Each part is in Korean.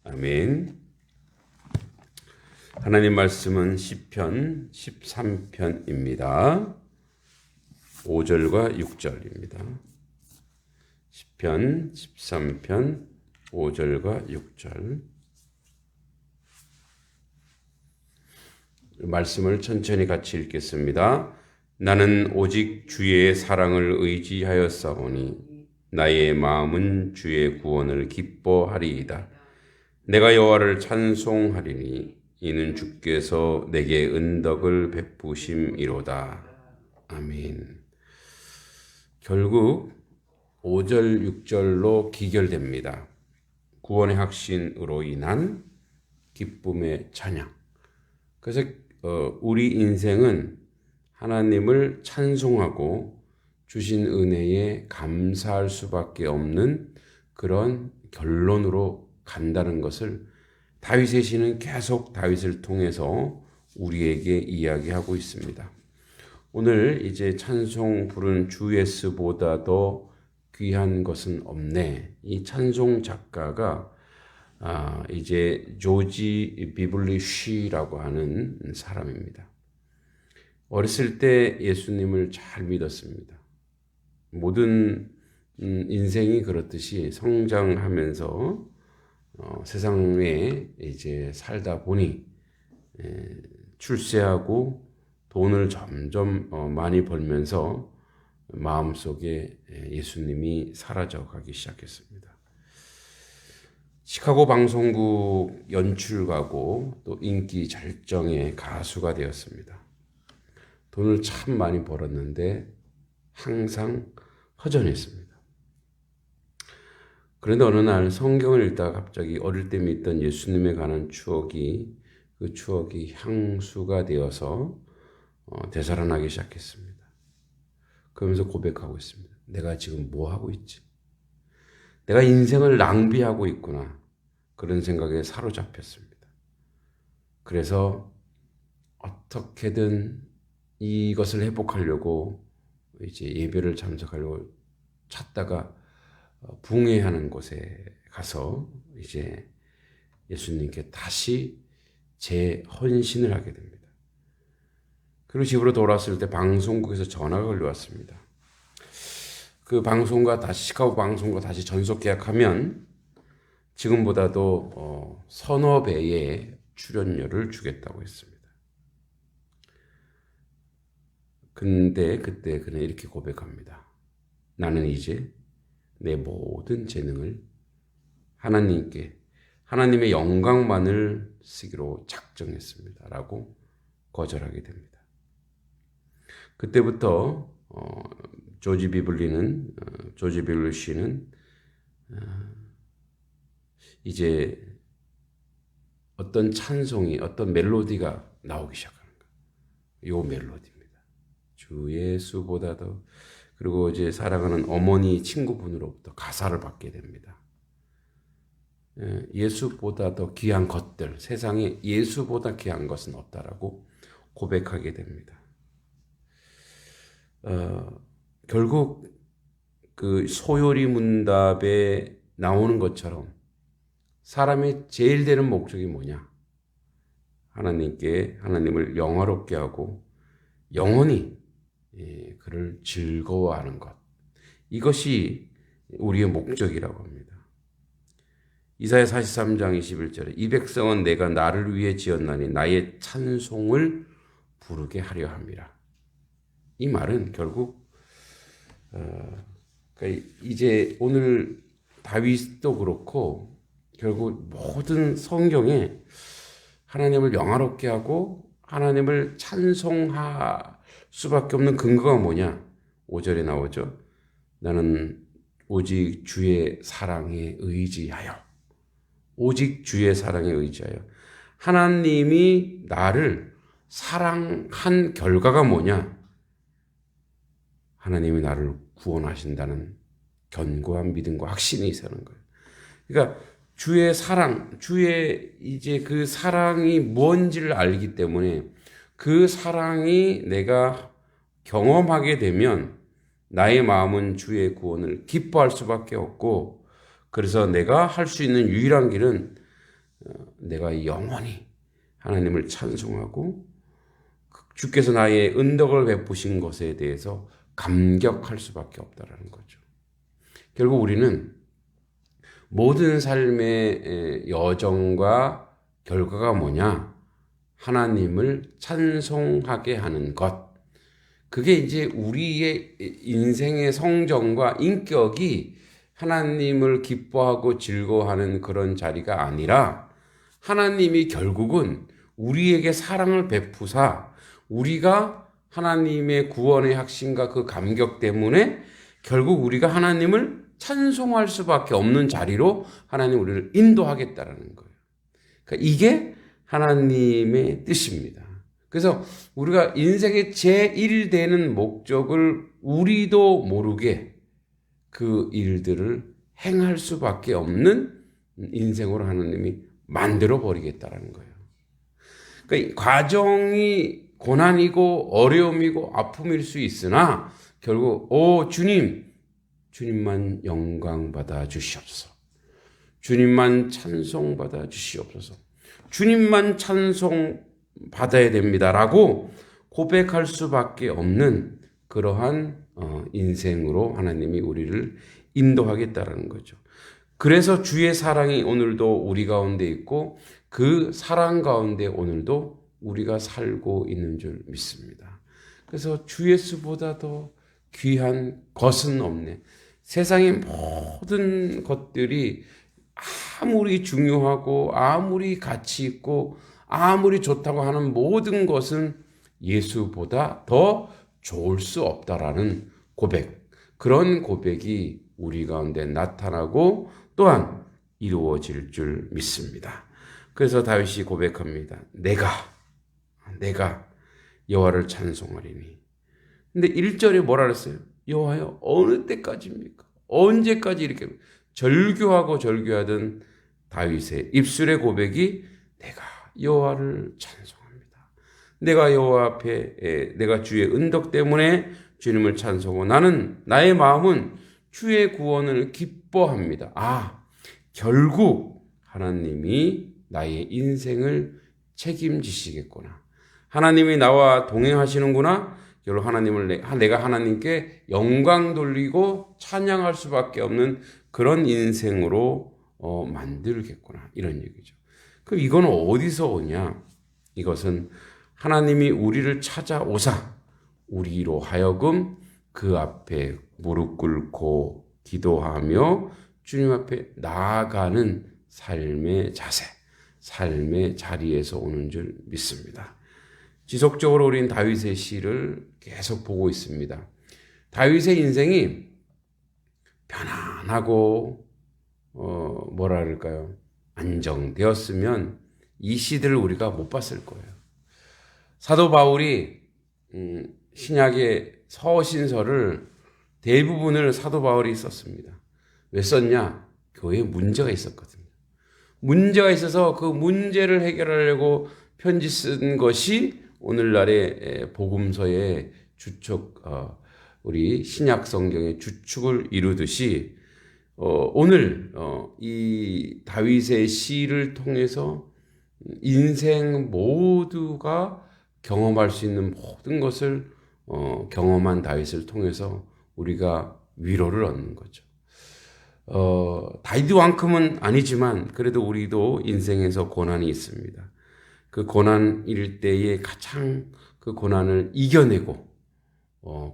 아멘. 하나님 말씀은 시편 13편입니다. 5절과 6절입니다. 시편 13편 5절과 6절. 말씀을 천천히 같이 읽겠습니다. 나는 오직 주의 사랑을 의지하였사오니 나의 마음은 주의 구원을 기뻐하리이다. 내가 여호와를 찬송하리니 이는 주께서 내게 은덕을 베푸심이로다. 아멘. 결국 5절, 6절로 기결됩니다. 구원의 확신으로 인한 기쁨의 찬양. 그래서 우리 인생은 하나님을 찬송하고 주신 은혜에 감사할 수밖에 없는 그런 결론으로 간다는 것을 다윗의 시는 계속 다윗을 통해서 우리에게 이야기하고 있습니다. 오늘 이제 찬송 부른 주 예수보다도 귀한 것은 없네. 이 찬송 작가가 이제 조지 비블리 쉬라고 하는 사람입니다. 어렸을 때 예수님을 잘 믿었습니다. 모든 인생이 그렇듯이 성장하면서 세상에 이제 살다 보니 출세하고 돈을 점점 많이 벌면서 마음속에 예수님이 사라져가기 시작했습니다. 시카고 방송국 연출가고 또 인기 절정의 가수가 되었습니다. 돈을 참 많이 벌었는데 항상 허전했습니다. 그런데 어느 날 성경을 읽다가 갑자기 어릴 때 믿던 예수님에 관한 추억이 그 추억이 향수가 되어서 되살아나기 시작했습니다. 그러면서 고백하고 있습니다. 내가 지금 뭐 하고 있지? 내가 인생을 낭비하고 있구나. 그런 생각에 사로잡혔습니다. 그래서 어떻게든 이것을 회복하려고 이제 예배를 참석하려고 찾다가 붕괴하는 곳에 가서 이제 예수님께 다시 재헌신을 하게 됩니다. 그리고 집으로 돌아왔을 때 방송국에서 전화가 걸려왔습니다. 그 방송과 다시 시카고 방송과 다시 전속 계약하면 지금보다도 서너 배의 출연료를 주겠다고 했습니다. 근데 그때 그는 이렇게 고백합니다. 나는 이제 내 모든 재능을 하나님께 하나님의 영광만을 쓰기로 작정했습니다. 라고 거절하게 됩니다. 그때부터 조지 비블리 씨는 이제 어떤 찬송이 어떤 멜로디가 나오기 시작하는 거예요. 요 멜로디입니다. 주 예수보다도 그리고 이제 사랑하는 어머니 친구분으로부터 가사를 받게 됩니다. 예수보다 더 귀한 것들, 세상에 예수보다 귀한 것은 없다라고 고백하게 됩니다. 결국 그 소요리 문답에 나오는 것처럼 사람이 제일 되는 목적이 뭐냐? 하나님을 영화롭게 하고 영원히 그를 즐거워하는 것. 이것이 우리의 목적이라고 합니다. 이사야 43장 21절에 이 백성은 내가 나를 위해 지었나니 나의 찬송을 부르게 하려 함이라. 이 말은 결국 그러니까 이제 오늘 다윗도 그렇고 결국 모든 성경에 하나님을 영화롭게 하고 하나님을 찬송할 수밖에 없는 근거가 뭐냐? 5절에 나오죠. 나는 오직 주의 사랑에 의지하여. 오직 주의 사랑에 의지하여. 하나님이 나를 사랑한 결과가 뭐냐? 하나님이 나를 구원하신다는 견고한 믿음과 확신이 있는 거예요. 그러니까 주의 사랑, 주의 이제 그 사랑이 뭔지를 알기 때문에 그 사랑이 내가 경험하게 되면 나의 마음은 주의 구원을 기뻐할 수밖에 없고, 그래서 내가 할 수 있는 유일한 길은 내가 영원히 하나님을 찬송하고 주께서 나의 은덕을 베푸신 것에 대해서 감격할 수밖에 없다라는 거죠. 결국 우리는 모든 삶의 여정과 결과가 뭐냐? 하나님을 찬송하게 하는 것. 그게 이제 우리의 인생의 성정과 인격이 하나님을 기뻐하고 즐거워하는 그런 자리가 아니라 하나님이 결국은 우리에게 사랑을 베푸사 우리가 하나님의 구원의 확신과 그 감격 때문에 결국 우리가 하나님을 찬송할 수밖에 없는 자리로 하나님 우리를 인도하겠다라는 거예요. 그러니까 이게 하나님의 뜻입니다. 그래서 우리가 인생의 제1되는 목적을 우리도 모르게 그 일들을 행할 수밖에 없는 인생으로 하나님이 만들어 버리겠다라는 거예요. 그러니까 과정이 고난이고 어려움이고 아픔일 수 있으나 결국 주님만 영광 받아 주시옵소서. 주님만 찬송 받아 주시옵소서. 주님만 찬송 받아야 됩니다라고 고백할 수밖에 없는 그러한 인생으로 하나님이 우리를 인도하겠다라는 거죠. 그래서 주의 사랑이 오늘도 우리 가운데 있고 그 사랑 가운데 오늘도 우리가 살고 있는 줄 믿습니다. 그래서 주 예수보다 더 귀한 것은 없네. 세상의 모든 것들이 아무리 중요하고 아무리 가치 있고 아무리 좋다고 하는 모든 것은 예수보다 더 좋을 수 없다라는 고백. 그런 고백이 우리 가운데 나타나고 또한 이루어질 줄 믿습니다. 그래서 다윗이 고백합니다. 내가 여호와를 찬송하리니. 근데 1절에 뭐라 그랬어요? 여호와여 어느 때까지입니까? 언제까지 이렇게 절규하고 절규하던 다윗의 입술의 고백이 내가 여호와를 찬송합니다. 내가 여호와 앞에 내가 주의 은덕 때문에 주님을 찬송하고 나의 마음은 주의 구원을 기뻐합니다. 결국 하나님이 나의 인생을 책임지시겠구나. 하나님이 나와 동행하시는구나. 결국 내가 하나님께 영광 돌리고 찬양할 수밖에 없는 그런 인생으로 만들겠구나. 이런 얘기죠. 그럼 이건 어디서 오냐? 이것은 하나님이 우리를 찾아오사 우리로 하여금 그 앞에 무릎 꿇고 기도하며 주님 앞에 나아가는 삶의 자세, 삶의 자리에서 오는 줄 믿습니다. 지속적으로 우리는 다윗의 시를 계속 보고 있습니다. 다윗의 인생이 편안하고 안정되었으면 이 시들을 우리가 못 봤을 거예요. 사도 바울이 신약의 서신서를 대부분을 사도 바울이 썼습니다. 왜 썼냐? 교회에 문제가 있었거든요. 문제가 있어서 그 문제를 해결하려고 편지 쓴 것이 오늘날의 복음서의 주축, 우리 신약 성경의 주축을 이루듯이 오늘 이 다윗의 시를 통해서 인생 모두가 경험할 수 있는 모든 것을 경험한 다윗을 통해서 우리가 위로를 얻는 거죠. 다윗만큼은 아니지만 그래도 우리도 인생에서 고난이 있습니다. 그 고난일 때에 가장 그 고난을 이겨내고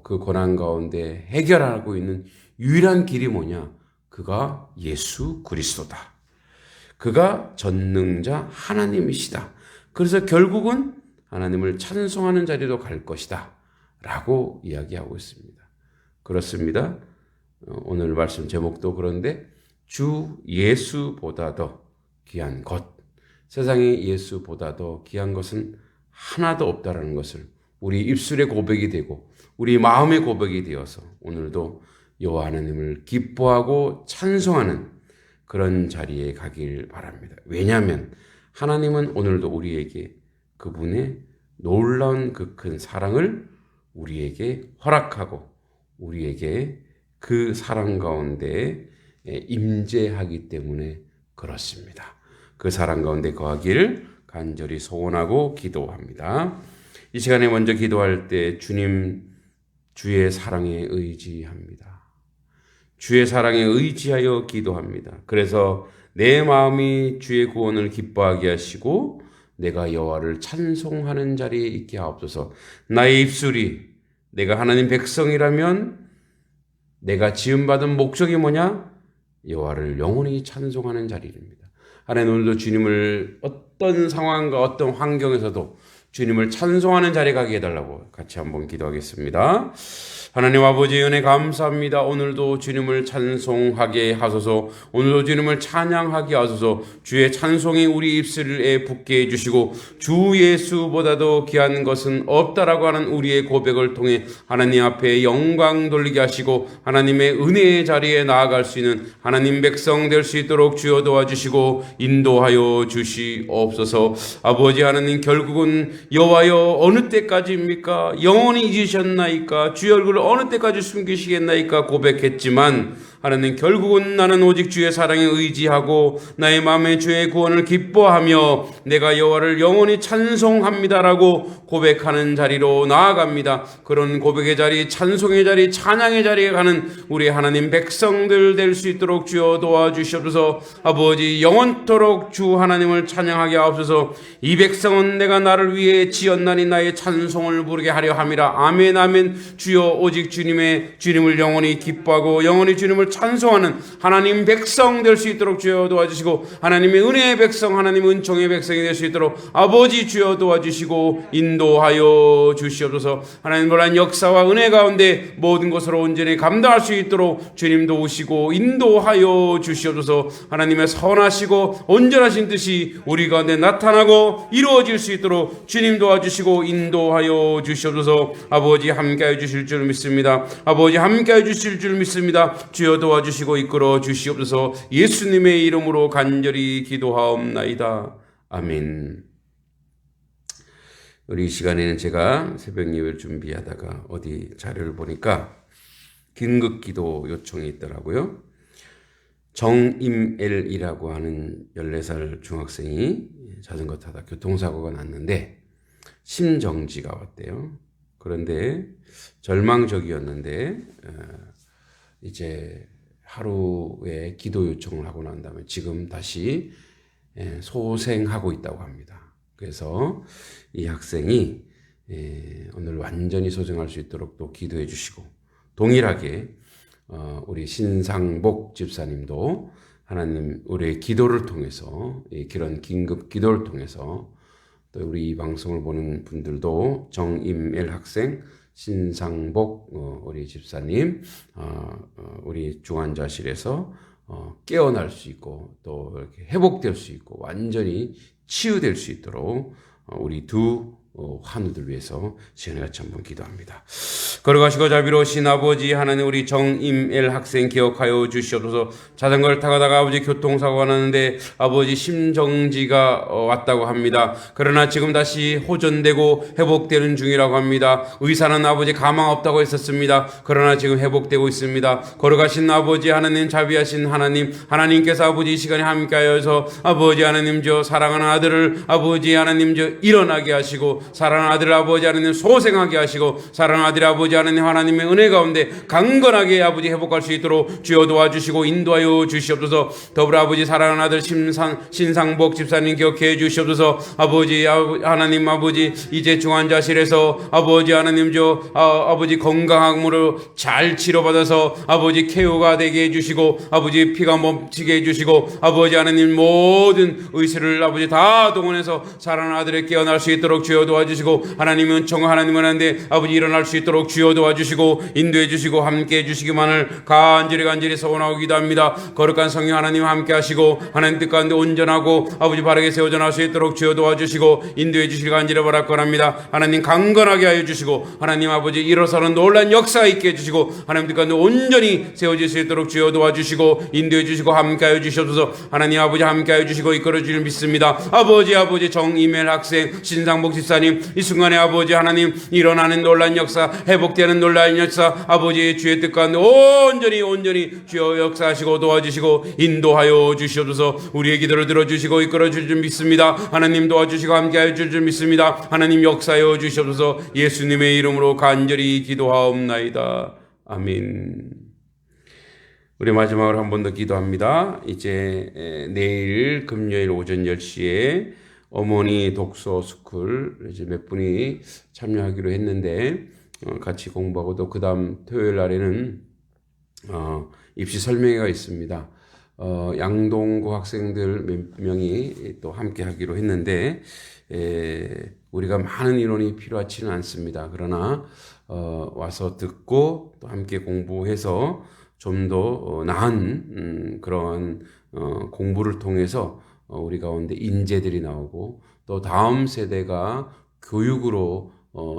그 고난 가운데 해결하고 있는 유일한 길이 뭐냐? 그가 예수 그리스도다. 그가 전능자 하나님이시다. 그래서 결국은 하나님을 찬송하는 자리로 갈 것이다. 라고 이야기하고 있습니다. 그렇습니다. 오늘 말씀 제목도 그런데 주 예수보다 더 귀한 것. 세상에 예수보다 더 귀한 것은 하나도 없다라는 것을 우리 입술의 고백이 되고 우리 마음의 고백이 되어서 오늘도 여호와 하나님을 기뻐하고 찬송하는 그런 자리에 가길 바랍니다. 왜냐하면 하나님은 오늘도 우리에게 그분의 놀라운 그 큰 사랑을 우리에게 허락하고 우리에게 그 사랑 가운데 임재하기 때문에 그렇습니다. 그 사랑 가운데 거하길 간절히 소원하고 기도합니다. 이 시간에 먼저 기도할 때 주님, 주의 사랑에 의지합니다. 주의 사랑에 의지하여 기도합니다. 그래서 내 마음이 주의 구원을 기뻐하게 하시고 내가 여호와를 찬송하는 자리에 있게 하옵소서. 나의 입술이 내가 하나님 백성이라면 내가 지음받은 목적이 뭐냐? 여호와를 영원히 찬송하는 자리입니다. 하나님, 오늘도 주님을 어떤 상황과 어떤 환경에서도 주님을 찬송하는 자리에 가게 해달라고 같이 한번 기도하겠습니다. 하나님 아버지, 은혜 감사합니다. 오늘도 주님을 찬송하게 하소서. 오늘도 주님을 찬양하게 하소서. 주의 찬송이 우리 입술에 붙게 해주시고 주 예수보다도 귀한 것은 없다라고 하는 우리의 고백을 통해 하나님 앞에 영광 돌리게 하시고 하나님의 은혜의 자리에 나아갈 수 있는 하나님 백성 될 수 있도록 주여 도와주시고 인도하여 주시옵소서. 아버지 하나님, 결국은 여호와여 어느 때까지입니까? 영원히 잊으셨나이까? 주의 얼굴을 어느 때까지 숨기시겠나이까? 고백했지만 하나님, 결국은 나는 오직 주의 사랑에 의지하고 나의 마음에 주의 구원을 기뻐하며 내가 여호와를 영원히 찬송합니다라고 고백하는 자리로 나아갑니다. 그런 고백의 자리, 찬송의 자리, 찬양의 자리에 가는 우리 하나님 백성들 될 수 있도록 주여 도와주시옵소서. 아버지, 영원토록 주 하나님을 찬양하게 하옵소서. 이 백성은 내가 나를 위해 지었나니 나의 찬송을 부르게 하려 함이라. 아멘 아멘. 주여, 오직 주님을 영원히 기뻐하고 영원히 주님을 찬송하는 하나님 백성 될 수 있도록 주여 도와주시고 하나님의 은혜의 백성, 하나님의 은총의 백성이 될 수 있도록 아버지 주여 도와주시고 인도하여 주시옵소서. 하나님 놀란 역사와 은혜 가운데 모든 것으로 온전히 감당할 수 있도록 주님 도우시고 인도하여 주시옵소서. 하나님의 선하시고 온전하신 뜻이 우리 가운데 나타나고 이루어질 수 있도록 주님 도와주시고 인도하여 주시옵소서. 아버지 함께하여 주실 줄 믿습니다. 아버지 함께하여 주실 줄 믿습니다. 주여 도와주시고 이끌어 주시옵소서. 예수님의 이름으로 간절히 기도하옵나이다. 아멘. 우리 이 시간에는 제가 새벽 예배를 준비하다가 어디 자료를 보니까 긴급기도 요청이 있더라고요. 정임엘이라고 하는 14살 중학생이 자전거 타다 교통사고가 났는데 심정지가 왔대요. 그런데 절망적이었는데 이제 하루에 기도 요청을 하고 난 다음에 지금 다시 소생하고 있다고 합니다. 그래서 이 학생이 오늘 완전히 소생할 수 있도록 또 기도해 주시고, 동일하게 우리 신상복 집사님도 하나님 우리의 기도를 통해서, 그런 긴급 기도를 통해서, 또 우리 이 방송을 보는 분들도 정임엘 학생, 신상복 우리 집사님, 우리 중환자실에서 깨어날 수 있고 또 이렇게 회복될 수 있고 완전히 치유될 수 있도록 우리 두 환우들 위해서 시간에 같이 한번 기도합니다. 걸어가시고 자비로우신 아버지 하나님, 우리 정임엘 학생 기억하여 주시옵소서. 자전거를 타가다가 아버지 교통사고가 났는데 아버지 심정지가 왔다고 합니다. 그러나 지금 다시 호전되고 회복되는 중이라고 합니다. 의사는 아버지 가망 없다고 했었습니다. 그러나 지금 회복되고 있습니다. 걸어가신 아버지 하나님, 자비하신 하나님, 하나님께서 아버지 이 시간에 함께하여서 아버지 하나님 사랑하는 아들을 아버지 하나님 일어나게 하시고, 사랑하는 아들 아버지 하나님 소생하게 하시고, 사랑하는 아들 아버지 하나님 하나님의 은혜 가운데 강건하게 아버지 회복할 수 있도록 주여 도와주시고 인도하여 주시옵소서. 더불어 아버지 사랑하는 아들 신상복 집사님 기억해 주시옵소서. 아버지 하나님, 아버지 이제 중환자실에서 아버지 하나님 아버지 건강함으로 잘 치료받아서 아버지 쾌유가 되게 해주시고, 아버지 피가 멈추게 해주시고, 아버지 하나님 모든 의식을 아버지 다 동원해서 사랑하는 아들을 깨어날 수 있도록 주여 도와주시고, 하나님은 하나님은 한데 아버지 일어날 수 있도록 주여 도와주시고 인도해 주시고 함께 해주시기만을 간절히 소원하고 기도합니다. 거룩한 성령 하나님 함께 하시고 하나님 뜻 가운데 온전하고 아버지 바르게 세워져 나올 수 있도록 주여 도와주시고 인도해 주시길 간절히 바라건합니다. 하나님 강건하게 하여 주시고, 하나님 아버지 일어서는 놀란 역사가 있게 해주시고, 하나님 뜻 가운데 온전히 세워질 수 있도록 주여 도와주시고 인도해 주시고 함께 하여 주시옵소서. 하나님 아버지 함께 하여 주시고 이끌어 주실 믿습니다. 아버지 정임엘 학생, 신상복 집사 역사님, 이 순간에 아버지 하나님 일어나는 놀란 역사, 회복되는 놀란 역사, 아버지 주의 뜻 가운데 온전히 주여 역사하시고 도와주시고 인도하여 주시옵소서. 우리의 기도를 들어주시고 이끌어 주실 줄 믿습니다. 하나님 도와주시고 함께하여 주실 줄 믿습니다. 하나님 역사하여 주시옵소서. 예수님의 이름으로 간절히 기도하옵나이다. 아멘. 우리 마지막으로 한 번 더 기도합니다. 이제 내일 금요일 오전 10시에 어머니 독서 스쿨 이제 몇 분이 참여하기로 했는데 같이 공부하고 또 그 다음 토요일 날에는 입시 설명회가 있습니다. 양동고 학생들 몇 명이 또 함께 하기로 했는데 우리가 많은 인원이 필요하지는 않습니다. 그러나 와서 듣고 또 함께 공부해서 좀 더 나은 그런 공부를 통해서 우리 가운데 인재들이 나오고 또 다음 세대가 교육으로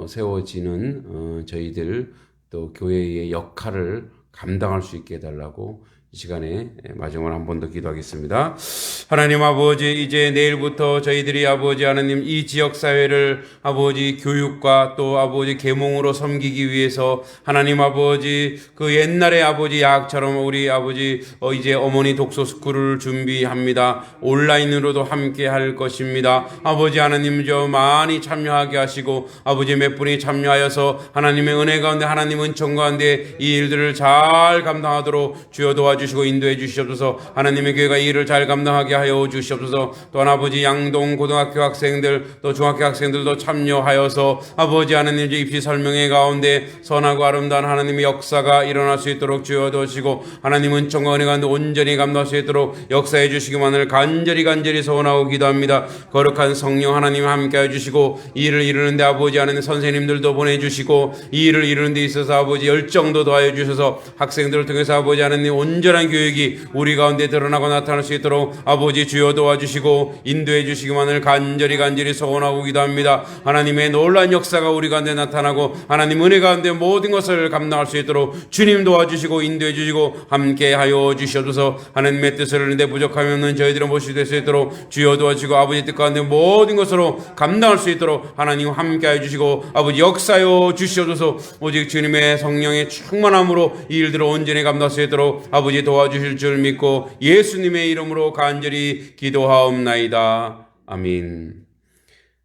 세워지는 저희들 또 교회의 역할을 감당할 수 있게 해달라고 이 시간에 마지막으로 한 번 더 기도하겠습니다. 하나님 아버지, 이제 내일부터 저희들이 아버지 하나님 이 지역사회를 아버지 교육과 또 아버지 계몽으로 섬기기 위해서 하나님 아버지 그 옛날에 아버지 야학처럼 우리 아버지 이제 어머니 독서 스쿨을 준비합니다. 온라인으로도 함께 할 것입니다. 아버지 하나님 저 많이 참여하게 하시고 아버지 몇 분이 참여하여서 하나님의 은혜 가운데 하나님 은총 가운데 이 일들을 잘 감당하도록 주여 도와주시고 인도해 주시옵소서. 하나님의 교회가 이 일을 잘 감당하게 하여 주시옵소서. 또한 아버지 양동 고등학교 학생들 또 중학교 학생들도 참여하여서 아버지 하나님 입시 설명회 가운데 선하고 아름다운 하나님의 역사가 일어날 수 있도록 주여 도시고 하나님 은총과 은혜 가운데 온전히 감당할 수 있도록 역사해 주시기만을 간절히 소원하고 기도합니다. 거룩한 성령 하나님 함께해 주시고 이 일을 이루는데 아버지 하나님 선생님들도 보내주시고 이 일을 이루는 데 있어서 아버지 열정도 더하여 주셔서 학생들을 통해서 아버지 하나님 온전한 교육이 우리 가운데 드러나고 나타날 수 있도록 아버지 주여 도와주시고 인도해 주시기만을 간절히 소원하고 기도합니다. 하나님의 놀라운 역사가 우리 가운데 나타나고 하나님 은혜 가운데 모든 것을 감당할 수 있도록 주님 도와주시고 인도해 주시고 함께하여 주시옵소서. 하나님의 뜻을 이루는데 부족함이 없는 저희들은 모시 될 수 있도록 주여 도와주시고 아버지 뜻 가운데 모든 것으로 감당할 수 있도록 하나님 함께하여 주시고 아버지 역사여 주시옵소서. 오직 주님의 성령의 충만함으로 이 일들을 온전히 감당할 수 있도록 아버지 도와주실 줄 믿고 예수님의 이름으로 간절히 기도하옵나이다. 아멘.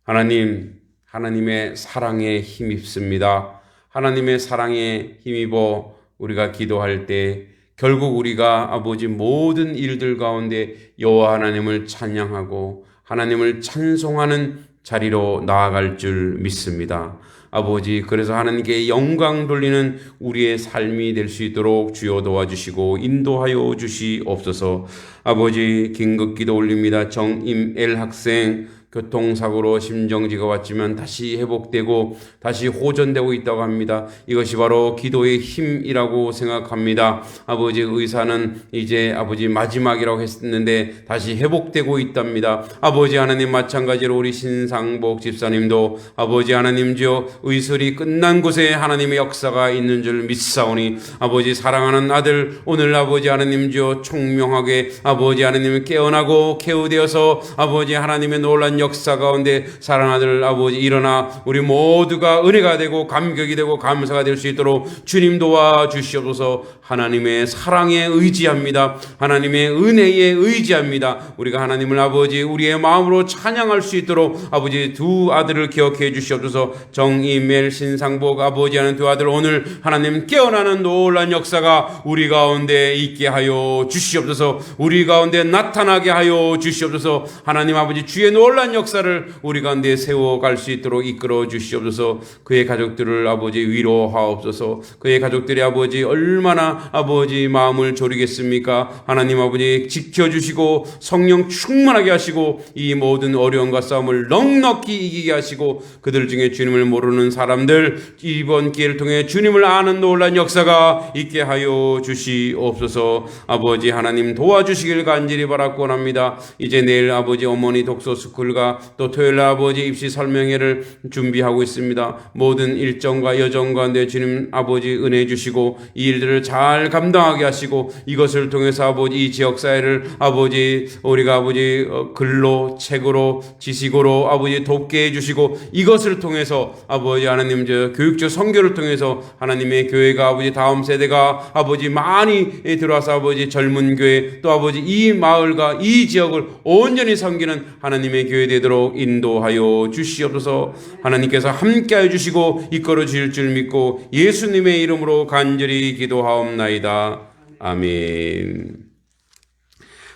하나님의 사랑에 힘입습니다. 하나님의 사랑에 힘입어 우리가 기도할 때 결국 우리가 아버지 모든 일들 가운데 여호와 하나님을 찬양하고 하나님을 찬송하는 자리로 나아갈 줄 믿습니다. 아버지, 그래서 하나님께 영광 돌리는 우리의 삶이 될 수 있도록 주여 도와주시고 인도하여 주시옵소서. 아버지, 긴급기도 올립니다. 정임엘 학생 교통사고로 심정지가 왔지만 다시 회복되고 다시 호전되고 있다고 합니다. 이것이 바로 기도의 힘이라고 생각합니다. 아버지, 의사는 이제 아버지 마지막이라고 했는데 다시 회복되고 있답니다. 아버지 하나님, 마찬가지로 우리 신상복 집사님도 아버지 하나님 주여 의술이 끝난 곳에 하나님의 역사가 있는 줄 믿사오니 아버지 사랑하는 아들 오늘 아버지 하나님 주여 총명하게 아버지 하나님 깨어나고 케어되어서 아버지 하나님의 놀란 역사 가운데 사랑하는 아들 아버지 일어나 우리 모두가 은혜가 되고 감격이 되고 감사가 될 수 있도록 주님 도와주시옵소서. 하나님의 사랑에 의지합니다. 하나님의 은혜에 의지합니다. 우리가 하나님을 아버지 우리의 마음으로 찬양할 수 있도록 아버지 두 아들을 기억해 주시옵소서. 정임엘 신상복 아버지 하는 두 아들 오늘 하나님 깨어나는 놀란 역사가 우리 가운데 있게 하여 주시옵소서. 우리 가운데 나타나게 하여 주시옵소서. 하나님 아버지 주의 놀란 역사를 우리 가운데 세워갈 수 있도록 이끌어 주시옵소서. 그의 가족들을 아버지 위로하옵소서. 그의 가족들이 아버지 얼마나 아버지 마음을 졸이겠습니까? 하나님 아버지 지켜주시고 성령 충만하게 하시고 이 모든 어려움과 싸움을 넉넉히 이기게 하시고 그들 중에 주님을 모르는 사람들 이번 기회를 통해 주님을 아는 놀란 역사가 있게 하여 주시옵소서. 아버지 하나님 도와주시길 간절히 바라고 합니다. 이제 내일 아버지 어머니 독서 스쿨 저희가 또 토요일 아버지 입시 설명회를 준비하고 있습니다. 모든 일정과 여정 가운데 주님 아버지 은혜 주시고 이 일들을 잘 감당하게 하시고 이것을 통해서 아버지 이 지역사회를 아버지 우리가 아버지 글로 책으로 지식으로 아버지 돕게 해주시고 이것을 통해서 아버지 하나님 교육적 선교를 통해서 하나님의 교회가 아버지 다음 세대가 아버지 많이 들어와서 아버지 젊은 교회 또 아버지 이 마을과 이 지역을 온전히 섬기는 하나님의 교회 되도록 인도하여 주시옵소서. 하나님께서 함께하여 주시고 이끌어 주실 줄 믿고 예수님의 이름으로 간절히 기도하옵나이다. 아멘.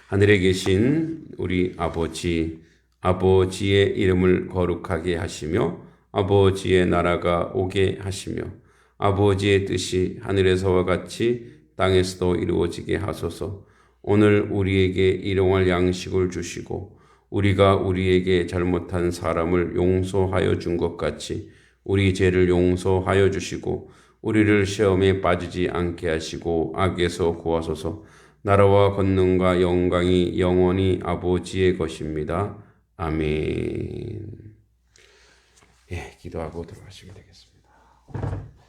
하늘에 계신 우리 아버지의 이름을 거룩하게 하시며 아버지의 나라가 오게 하시며 아버지의 뜻이 하늘에서와 같이 땅에서도 이루어지게 하소서. 오늘 우리에게 일용할 양식을 주시고 우리가 우리에게 잘못한 사람을 용서하여 준 것 같이 우리 죄를 용서하여 주시고 우리를 시험에 빠지지 않게 하시고 악에서 구하소서. 나라와 권능과 영광이 영원히 아버지의 것입니다. 아멘. 기도하고 들어가시면 되겠습니다.